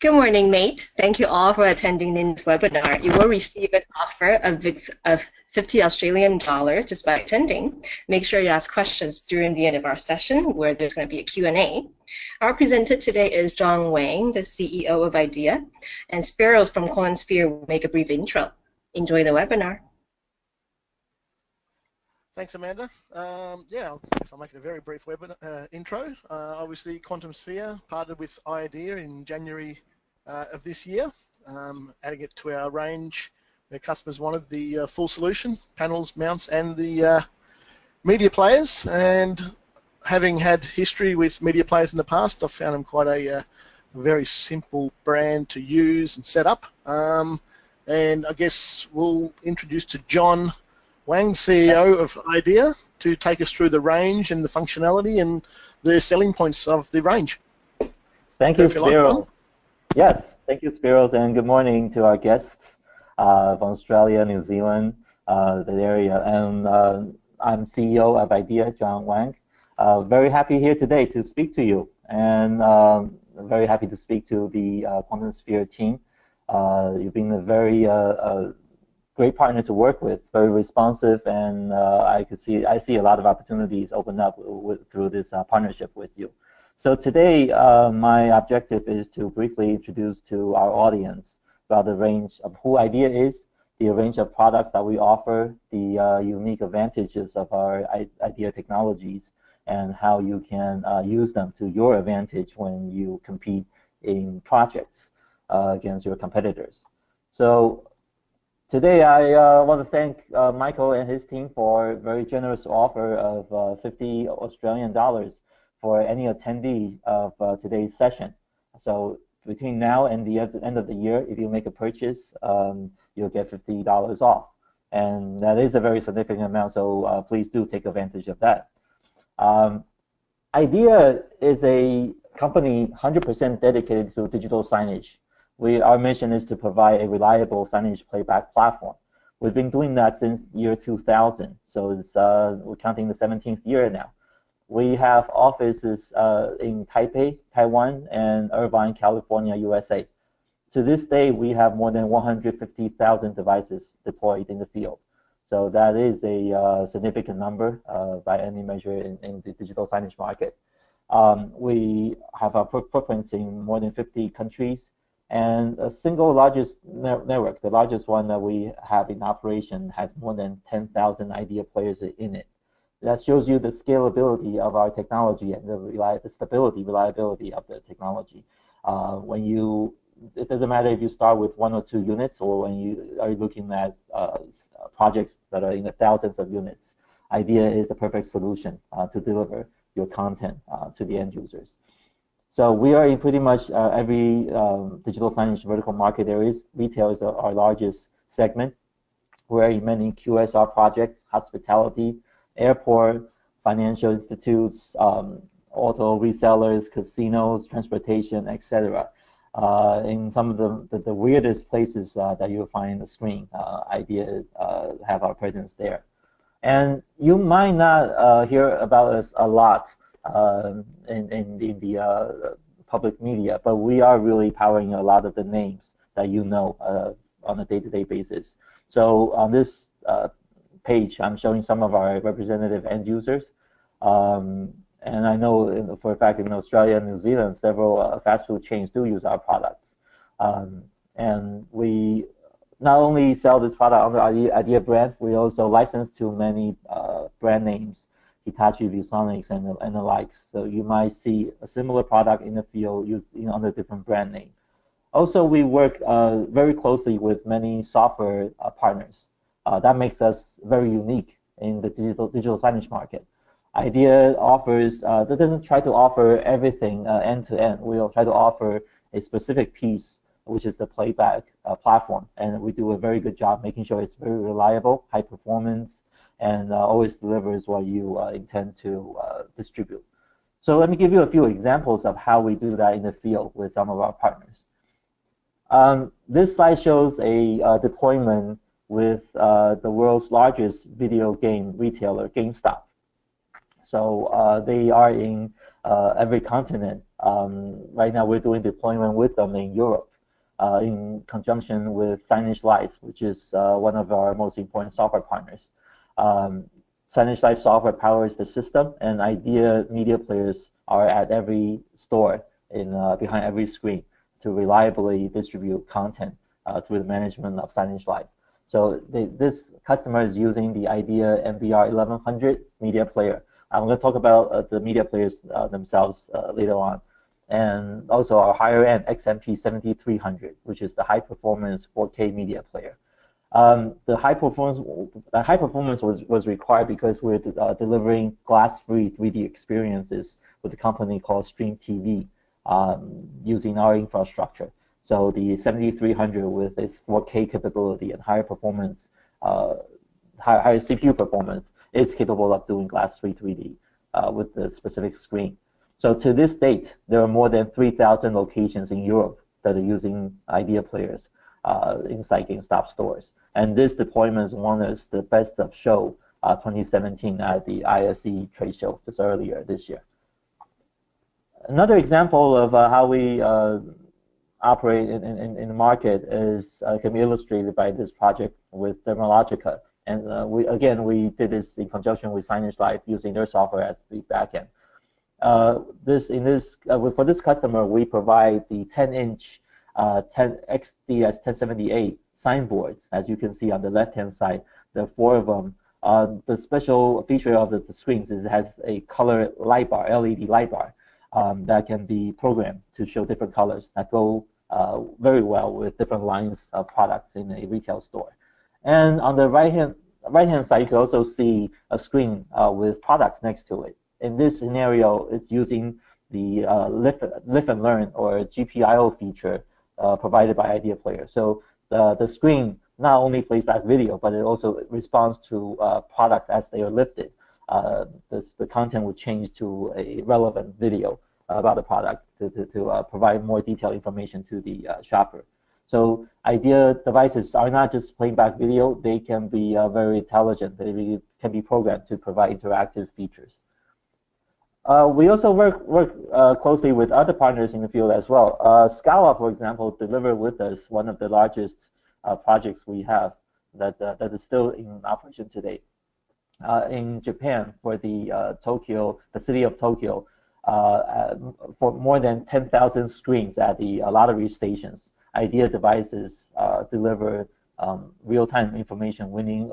Good morning, mate. Thank you all for attending this webinar. You will receive an offer of 50 Australian dollars just by attending. Make sure you ask questions during the end of our session where there's going to be a Q&A. Our presenter today is John Wang, the CEO of IAdea, and Spiros from Cornsphere will make a brief intro. Enjoy the webinar. Thanks, Amanda. If I make it a very brief intro, obviously Quantum Sphere partnered with IAdea in January of this year, adding it to our range where customers wanted the full solution, panels, mounts, and the media players. And having had history with media players in the past, I've found them quite a very simple brand to use and set up. And I guess we'll introduce to John Wang, CEO of IAdea, to take us through the range and the functionality and the selling points of the range. Thank you, Spiros. Yes, thank you, Spiros, and good morning to our guests from Australia, New Zealand, the area. And I'm CEO of IAdea, John Wang. Very happy here today to speak to you, and very happy to speak to the Quantum Sphere team. You've been a very great partner to work with, very responsive, and I see a lot of opportunities open up through this partnership with you. So today, my objective is to briefly introduce to our audience about the range of who IAdea is, the range of products that we offer, the unique advantages of our IAdea technologies, and how you can use them to your advantage when you compete in projects against your competitors. So today, I want to thank Michael and his team for a very generous offer of 50 Australian dollars for any attendee of today's session. So between now and the end of the year, if you make a purchase, you'll get $50 off. And that is a very significant amount, so please do take advantage of that. IAdea is a company 100% dedicated to digital signage. Our mission is to provide a reliable signage playback platform. We've been doing that since year 2000, so it's, we're counting the 17th year now. We have offices in Taipei, Taiwan, and Irvine, California, USA. To this day, we have more than 150,000 devices deployed in the field. So that is a significant number by any measure in the digital signage market. We have our footprints in more than 50 countries, and a single largest network, the largest one that we have in operation, has more than 10,000 IAdea players in it. That shows you the scalability of our technology and the stability, reliability of the technology. It doesn't matter if you start with 1 or 2 units, or when you are looking at projects that are in the thousands of units. IAdea is the perfect solution to deliver your content to the end users. So we are in pretty much every digital signage vertical market there is. Retail is our largest segment. We're in many QSR projects, hospitality, airport, financial institutes, auto resellers, casinos, transportation, etc. In some of the weirdest places that you'll find in the screen, IAdea have our presence there. And you might not hear about us a lot in the public media, but we are really powering a lot of the names that you know on a day-to-day basis. So on this page, I'm showing some of our representative end users. And I know for a fact in Australia and New Zealand, several fast food chains do use our products. And we not only sell this product under our IAdea brand, we also license to many brand names, Hitachi, ViewSonics, and the likes. So you might see a similar product in the field used under a different brand name. Also, we work very closely with many software partners. That makes us very unique in the digital signage market. IAdea offers, that doesn't try to offer everything end to end. We'll try to offer a specific piece, which is the Playback platform. And we do a very good job making sure it's very reliable, high performance, and always delivers what you intend to distribute. So let me give you a few examples of how we do that in the field with some of our partners. This slide shows a deployment with the world's largest video game retailer, GameStop. So they are in every continent. Right now, we're doing deployment with them in Europe in conjunction with Signagelive, which is one of our most important software partners. Signagelive software powers the system, and IAdea media players are at every store behind every screen to reliably distribute content through the management of Signagelive. So this customer is using the IAdea MBR 1100 media player. I'm going to talk about the media players themselves later on. And also our higher end XMP 7300, which is the high performance 4K media player. The high performance was required because we're delivering glass-free 3D experiences with a company called Stream TV using our infrastructure. So the 7300 with its 4K capability and higher performance, higher CPU performance, is capable of doing glass-free 3D with the specific screen. So to this date, there are more than 3,000 locations in Europe that are using IAdea players inside GameStop stores. And this deployment won us the Best of Show 2017 at the ISE trade show just earlier this year. Another example of how we operate in the market can be illustrated by this project with Dermalogica. And we did this in conjunction with Signagelive using their software as the backend. For this customer, we provide the 10-inch XDS 1078 signboards, as you can see on the left-hand side. There are 4 of them. The special feature of the screens is it has a color light bar, LED light bar, that can be programmed to show different colors that go very well with different lines of products in a retail store. And on the right-hand side, you can also see a screen with products next to it. In this scenario, it's using the live and learn or GPIO feature provided by IAdea Player. So the screen not only plays back video, but it also responds to products as they are lifted. The content would change to a relevant video about the product to provide more detailed information to the shopper. So IAdea devices are not just playing back video, they can be very intelligent. They can be programmed to provide interactive features. We also work closely with other partners in the field as well. Scala, for example, delivered with us one of the largest projects we have that is still in operation today. In Japan, for the city of Tokyo, for more than 10,000 screens at the lottery stations, IAdea devices deliver real-time information, winning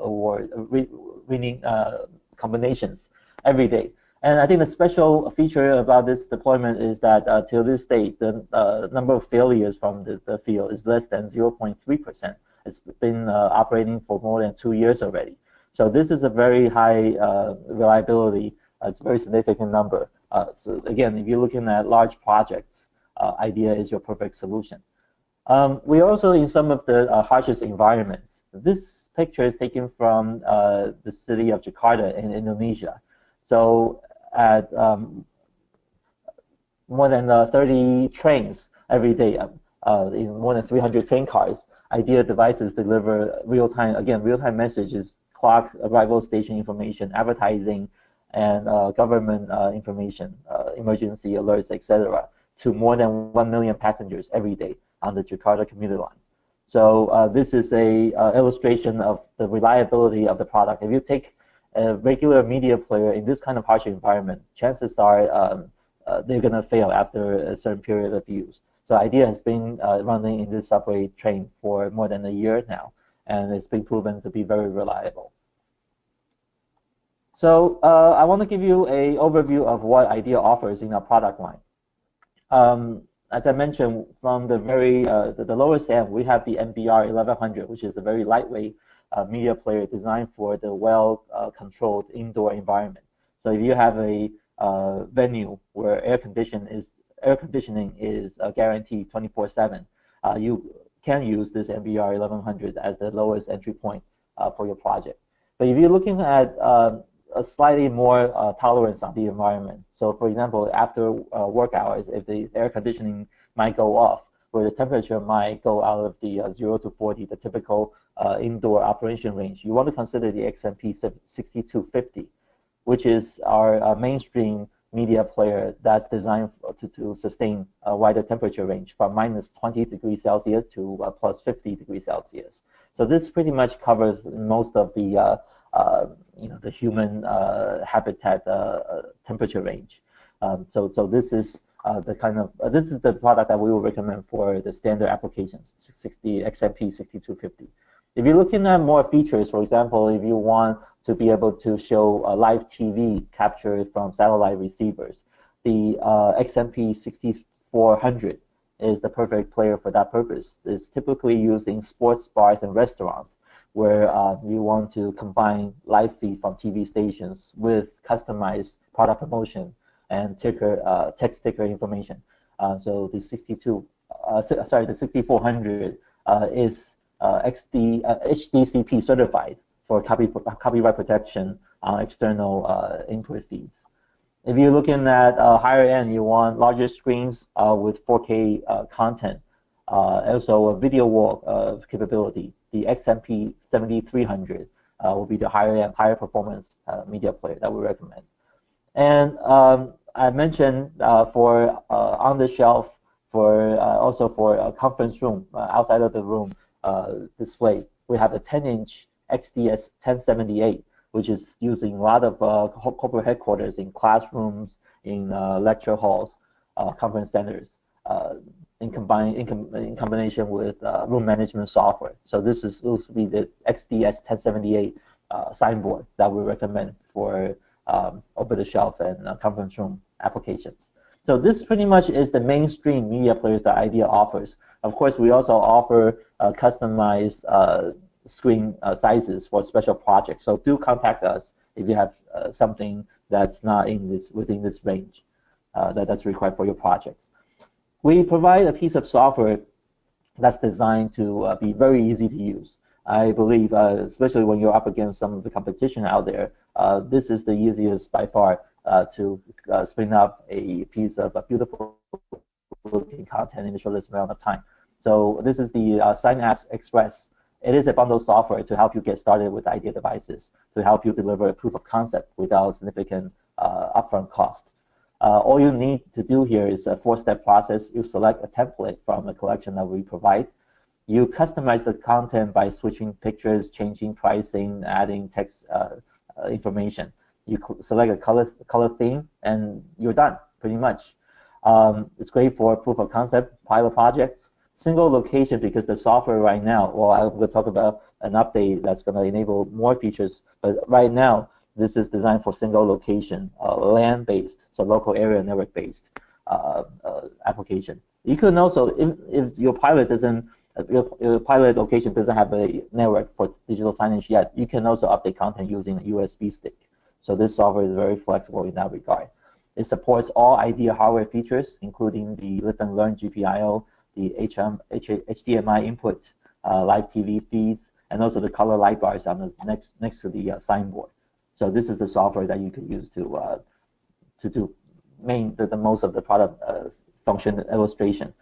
combinations every day. And I think the special feature about this deployment is that till this date, the number of failures from the field is less than 0.3%. It's been operating for more than 2 years already. So this is a very high reliability. It's a very significant number. So again, if you're looking at large projects, IAdea is your perfect solution. We're also in some of the harshest environments. This picture is taken from the city of Jakarta in Indonesia. So at more than 30 trains every day, in more than 300 train cars, IAdea devices deliver real-time messages, clock, arrival station information, advertising, and government information, emergency alerts, etc., to more than 1 million passengers every day on the Jakarta commuter line. So this is a illustration of the reliability of the product. If you take a regular media player in this kind of harsh environment, chances are they're going to fail after a certain period of use. So IAdea has been running in this subway train for more than a year now, and it's been proven to be very reliable. So I want to give you an overview of what IAdea offers in our product line. As I mentioned, from the the lowest end, we have the MBR 1100, which is a very lightweight media player designed for the well-controlled indoor environment. So if you have a venue where air conditioning is guaranteed 24/7, you can use this MBR 1100 as the lowest entry point for your project. But if you're looking at a slightly more tolerance on the environment, so for example, after work hours, if the air conditioning might go off, where the temperature might go out of the 0 to 40, the typical indoor operation range, you want to consider the XMP 6250. which is our mainstream media player that's designed to sustain a wider temperature range from -20 degrees Celsius to +50 degrees Celsius. So this pretty much covers most of the the human habitat temperature range. So this is this is the product that we will recommend for the standard applications, XMP 6250. If you're looking at more features, for example, if you want to be able to show live TV captured from satellite receivers, the XMP 6400 is the perfect player for that purpose. It's typically used in sports bars and restaurants where you want to combine live feed from TV stations with customized product promotion and text ticker information. So the 6400 is HDCP certified for copyright protection on external input feeds. If you're looking at higher end, you want larger screens with 4K content, also a video wall capability. The XMP 7300 will be the higher end, higher performance media player that we recommend. And I mentioned for on the shelf, for also for a conference room outside of the room display, we have a 10-inch XDS 1078, which is using a lot of corporate headquarters in classrooms, in lecture halls, conference centers, in combination with room management software. So this will be the XDS 1078 signboard that we recommend for over-the-shelf and conference room applications. So this pretty much is the mainstream media players that IAdea offers. Of course, we also offer customized screen sizes for special projects. So do contact us if you have something that's not within this range that's required for your project. We provide a piece of software that's designed to be very easy to use. I believe, especially when you're up against some of the competition out there, this is the easiest by far to spin up a piece of beautiful looking content in the shortest amount of time. So this is the SignApps Express. It is a bundle software to help you get started with IAdea devices, to help you deliver a proof of concept without significant upfront cost. All you need to do here is a 4-step process. You select a template from the collection that we provide. You customize the content by switching pictures, changing pricing, adding text information. You select a color theme, and you're done, pretty much. It's great for proof of concept, pilot projects, single location, because the software right now, well, I'm going to talk about an update that's going to enable more features, but right now, this is designed for single location, LAN-based, so local area network-based application. You can also, if your pilot your pilot location doesn't have a network for digital signage yet, you can also update content using a USB stick. So this software is very flexible in that regard. It supports all IAdea hardware features, including the Live and Learn GPIO, the HDMI input, live TV feeds, and also the color light bars on the next to the signboard. So this is the software that you could use to do the most of the product function illustration.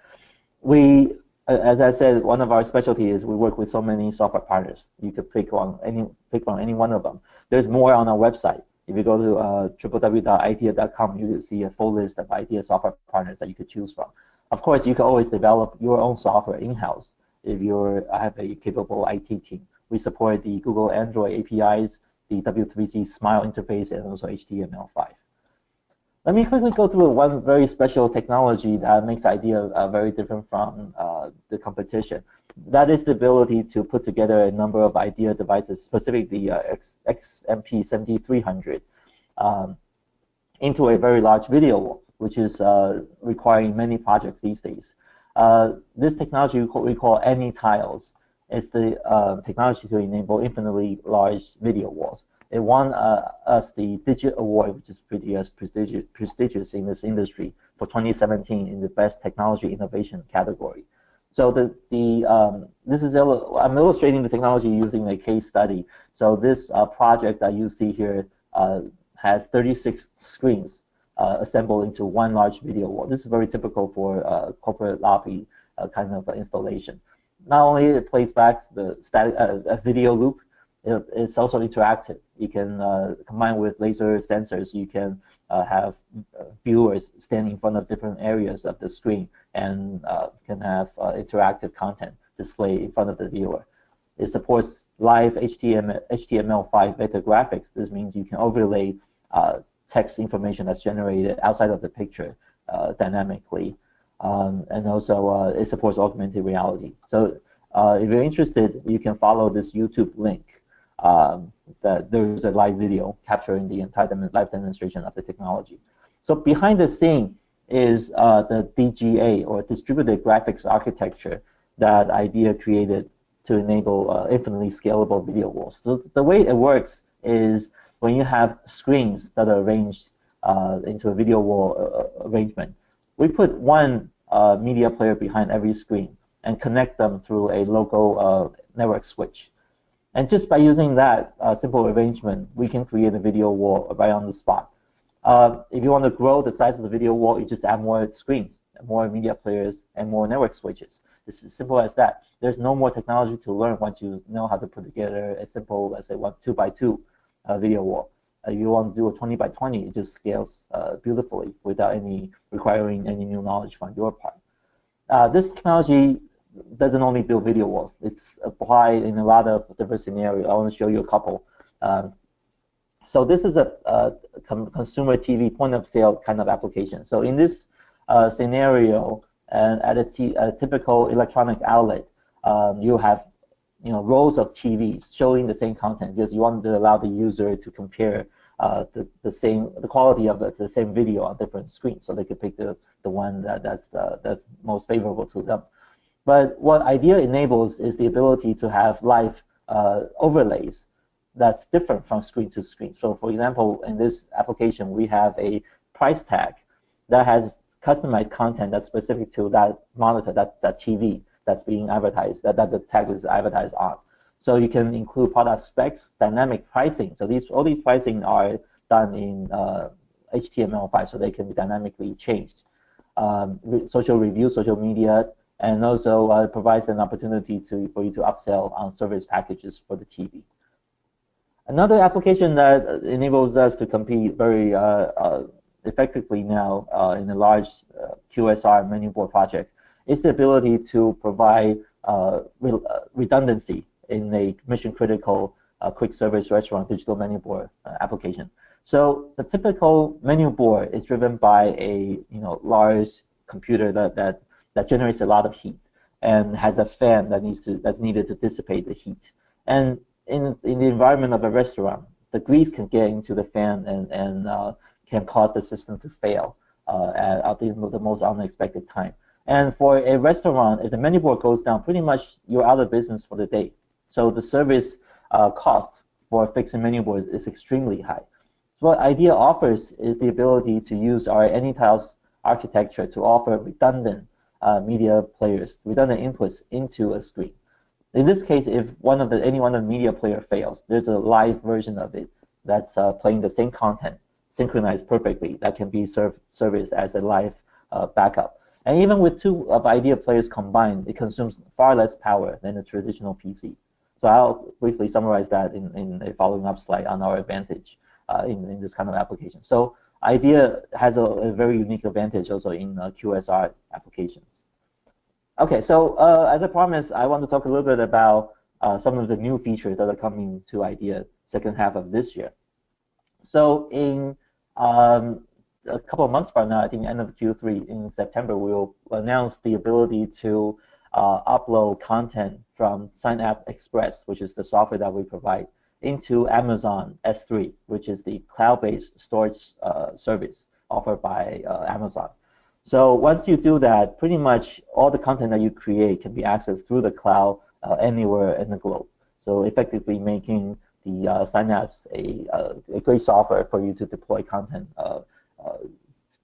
We, as I said, one of our specialties is we work with so many software partners. You could pick from any one of them. There's more on our website. If you go to www.IAdea.com, you will see a full list of IAdea software partners that you could choose from. Of course, you can always develop your own software in-house if you have a capable IT team. We support the Google Android APIs, the W3C Smile interface, and also HTML5. Let me quickly go through one very special technology that makes IAdea very different from the competition. That is the ability to put together a number of IAdea devices, specifically the XMP 7300, into a very large video wall, which is requiring many projects these days. This technology we call AnyTiles. It's the technology to enable infinitely large video walls. It won us the Digit Award, which is pretty prestigious in this industry, for 2017 in the Best Technology Innovation category. So this is I'm illustrating the technology using a case study. So this project that you see here has 36 screens assembled into one large video wall. This is very typical for corporate lobby kind of installation. Not only it plays back the static video loop, It's also interactive. You can combine with laser sensors. You can have viewers stand in front of different areas of the screen and can have interactive content displayed in front of the viewer. It supports live HTML5 vector graphics. This means you can overlay text information that's generated outside of the picture dynamically. And also it supports augmented reality. So if you're interested, you can follow this YouTube link. That there's a live video capturing the entire live demonstration of the technology. So behind the scene is the DGA, or distributed graphics architecture, that IAdea created to enable infinitely scalable video walls. So the way it works is when you have screens that are arranged into a video wall arrangement, we put one media player behind every screen and connect them through a local network switch. And just by using that simple arrangement, we can create a video wall right on the spot. If you want to grow the size of the video wall, you just add more screens, more media players, and more network switches. It's as simple as that. There's no more technology to learn once you know how to put together a simple, let's say, 2x2 video wall. If you want to do a 20x20, it just scales beautifully without requiring any new knowledge from your part. This technology doesn't only build video walls. It's applied in a lot of different scenarios. I want to show you a couple. So this is a consumer TV point of sale kind of application. So in this scenario, at a typical electronic outlet, you have rows of TVs showing the same content, because you want to allow the user to compare the quality of the same video on different screens, so they could pick the one that's most favorable to them. But what IAdea enables is the ability to have live overlays that's different from screen to screen. So for example, in this application, we have a price tag that has customized content that's specific to that monitor, that TV that's being advertised, that the tag is advertised on. So you can include product specs, dynamic pricing. So all these pricing are done in HTML5, so they can be dynamically changed. Social review, social media, and also provides an opportunity for you to upsell on service packages for the TV. Another application that enables us to compete very effectively now in a large QSR menu board project is the ability to provide redundancy in a mission-critical quick service restaurant digital menu board application. So the typical menu board is driven by a large computer that generates a lot of heat and has a fan that's needed to dissipate the heat. And in the environment of a restaurant, the grease can get into the fan and can cause the system to fail at the most unexpected time. And for a restaurant, if the menu board goes down, pretty much you're out of business for the day. So the service cost for fixing menu boards is extremely high. So what IAdea offers is the ability to use our Anytiles architecture to offer redundant media players, redundant inputs into a screen. In this case, if any one of the media player fails, there's a live version of it that's playing the same content, synchronized perfectly, that can be serviced as a live backup. And even with two of IAdea players combined, it consumes far less power than a traditional PC. So I'll briefly summarize that in a following up slide on our advantage in this kind of application. So IAdea has a very unique advantage also in QSR applications. Okay, so as I promised, I want to talk a little bit about some of the new features that are coming to IAdea second half of this year. So in a couple of months from now, I think end of Q3 in September, we'll announce the ability to upload content from SignApps Express, which is the software that we provide, into Amazon S3, which is the cloud-based storage service offered by Amazon. So once you do that, pretty much all the content that you create can be accessed through the cloud anywhere in the globe. So effectively making the SignApps a great software for you to deploy content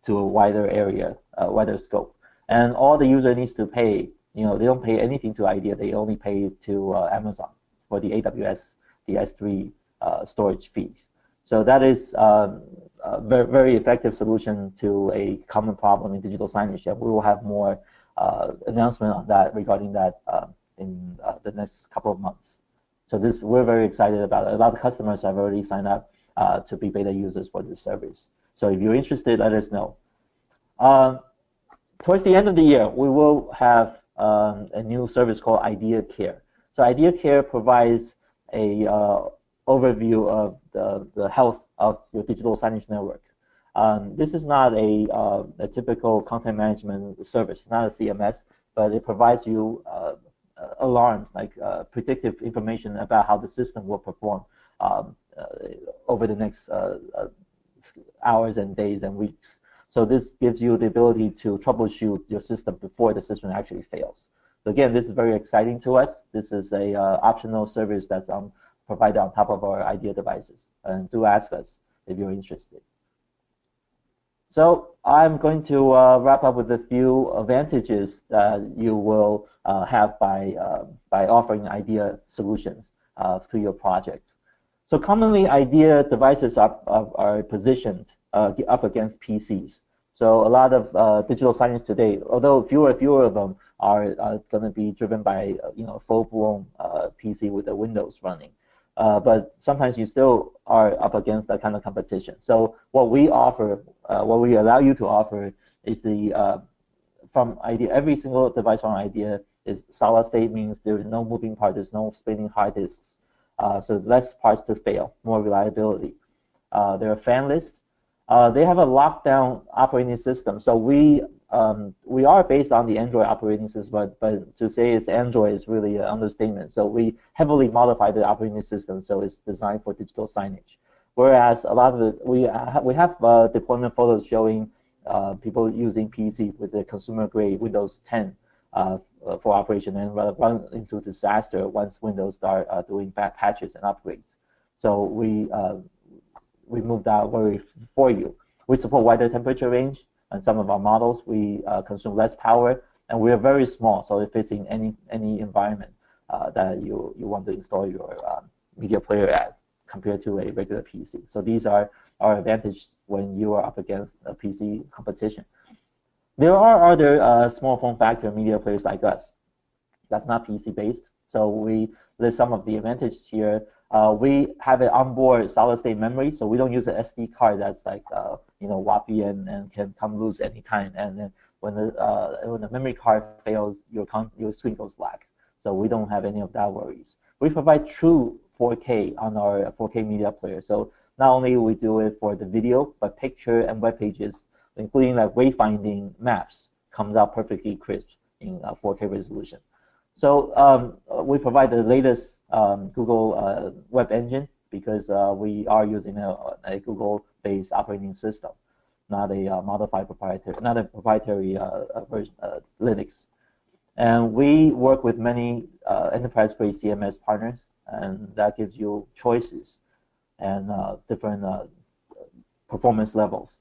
to a wider area, wider scope. And all the user needs to pay, they don't pay anything to IAdea, they only pay to Amazon for the AWS, the S3 storage fees. So that is a very, very effective solution to a common problem in digital signage, and we will have more announcement on that regarding that in the next couple of months. So we're very excited about it. A lot of customers have already signed up to be beta users for this service. So if you're interested, let us know. Towards the end of the year, we will have a new service called IAdea Care. So IAdea Care provides a overview of the health of your digital signage network. This is not a typical content management service, it's not a CMS, but it provides you alarms, like predictive information about how the system will perform over the next hours and days and weeks. So this gives you the ability to troubleshoot your system before the system actually fails. So again, this is very exciting to us. This is a optional service that's provided on top of our IAdea devices. And do ask us if you're interested. So I'm going to wrap up with a few advantages that you will have by offering IAdea solutions to your project. So commonly, IAdea devices are positioned up against PCs. So a lot of digital signage today, although fewer of them are going to be driven by full-blown PC with the Windows running. But sometimes you still are up against that kind of competition. So what we offer, what we allow you to offer, is from IAdea. Every single device from IAdea is solid state, means there's no moving part, there's no spinning hard disks. So less parts to fail, more reliability. They're fanless. They have a lockdown operating system. So we are based on the Android operating system, but to say it's Android is really an understatement. So we heavily modify the operating system so it's designed for digital signage. Whereas a lot of it, we have deployment photos showing people using PC with the consumer-grade Windows 10 for operation and run into disaster once Windows start doing bad patches and upgrades. So we moved that worry for you. We support wider temperature range, and some of our models we consume less power, and we are very small, so it fits in any environment that you want to install your media player at, compared to a regular PC. So these are our advantage when you are up against a PC competition. There are other small form factor media players like us that's not PC based. So we list some of the advantages here. We have an onboard solid state memory, so we don't use an SD card that's like woppy and can come loose anytime. And then when the memory card fails, your screen goes black. So we don't have any of that worries. We provide true 4K on our 4K media player. So not only we do it for the video, but picture and web pages, including like wayfinding maps, comes out perfectly crisp in 4K resolution. So we provide the latest Google web engine because we are using a Google-based operating system, not a modified proprietary, not a proprietary version, Linux. And we work with many enterprise-grade CMS partners, and that gives you choices and different performance levels.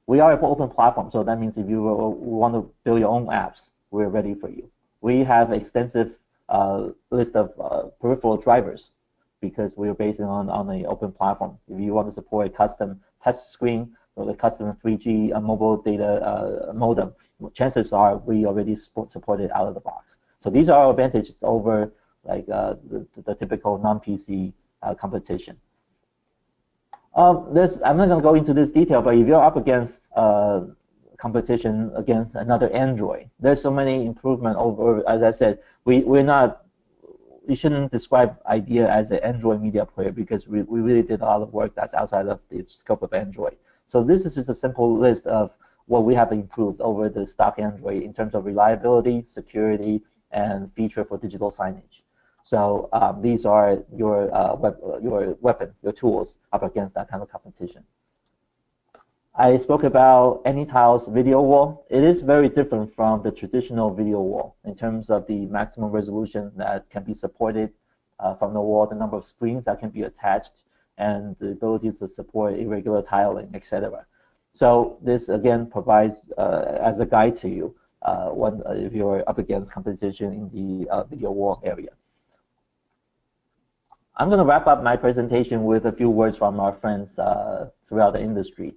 We are an open platform, so that means if you want to build your own apps, we're ready for you. We have extensive list of peripheral drivers because we're based on an open platform. If you want to support a custom touch screen or the custom 3G mobile data modem, chances are we already support it out of the box. So these are our advantages over like the typical non-PC competition. I'm not going to go into this detail, but if you're up against competition against another Android, there's so many improvement over. As I said, we shouldn't describe IAdea as an Android media player because we really did a lot of work that's outside of the scope of Android. So this is just a simple list of what we have improved over the stock Android in terms of reliability, security, and feature for digital signage. So these are your weapon, your tools up against that kind of competition. I spoke about AnyTile's video wall. It is very different from the traditional video wall in terms of the maximum resolution that can be supported from the wall, the number of screens that can be attached, and the ability to support irregular tiling, etc. So this again provides as a guide to you if you're up against competition in the video wall area. I'm going to wrap up my presentation with a few words from our friends throughout the industry.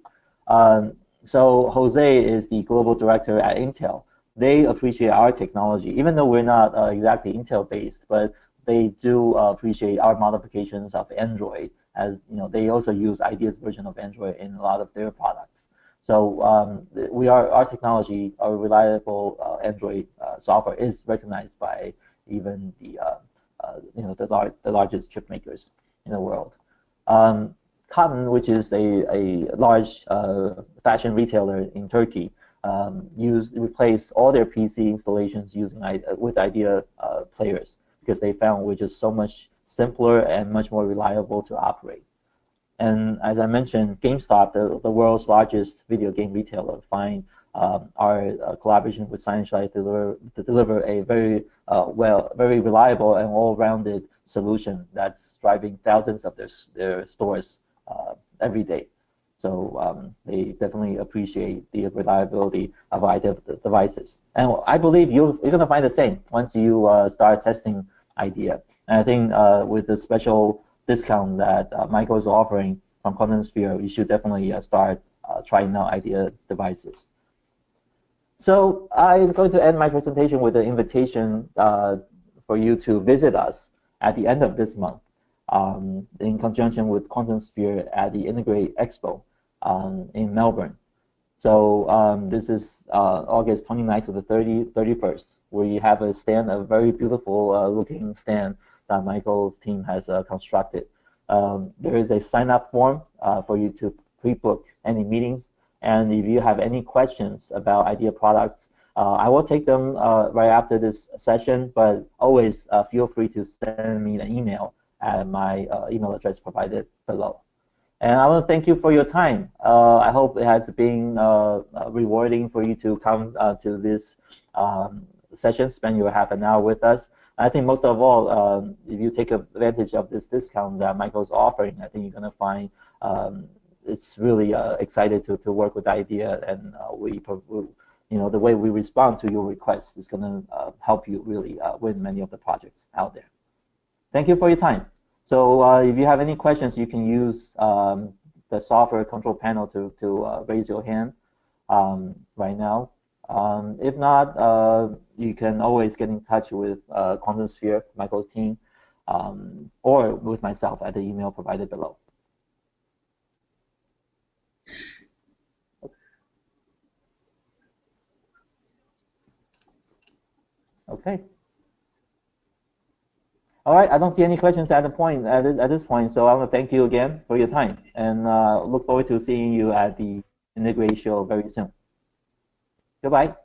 So Jose is the global director at Intel. They appreciate our technology, even though we're not exactly Intel-based, but they do appreciate our modifications of Android, as they also use IDEA's version of Android in a lot of their products. So our technology, our reliable Android software is recognized by even the largest chip makers in the world. Cotton, which is a large fashion retailer in Turkey, replace all their PC installations with IDEA players because they found we're just so much simpler and much more reliable to operate. And as I mentioned, GameStop, the world's largest video game retailer, find our collaboration with Signage to deliver a very reliable and all-rounded solution that's driving thousands of their stores every day. So they definitely appreciate the reliability of IDEA devices. And I believe you're going to find the same once you start testing IDEA. And I think with the special discount that Michael is offering from QuantumSphere, you should definitely start trying out IDEA devices. So I'm going to end my presentation with an invitation for you to visit us at the end of this month in conjunction with QuantumSphere at the Integrate Expo in Melbourne. So this is August 29th to the 31st. We have a stand, a very beautiful looking stand that Michael's team has constructed. There is a sign-up form for you to pre-book any meetings. And if you have any questions about IDEA products, I will take them right after this session, but always feel free to send me an email at my email address provided below. And I want to thank you for your time. I hope it has been rewarding for you to come to this session, spend your half an hour with us. I think most of all, if you take advantage of this discount that Michael's offering, I think you're going to find it's really excited to work with IDEA, and the way we respond to your requests is going to help you really win many of the projects out there. Thank you for your time. So if you have any questions, you can use the software control panel to raise your hand right now. If not, you can always get in touch with QuantumSphere, Michael's team, or with myself at the email provided below. Okay. All right. I don't see any questions at this point. So I want to thank you again for your time, and look forward to seeing you at the Integrate show very soon. Goodbye.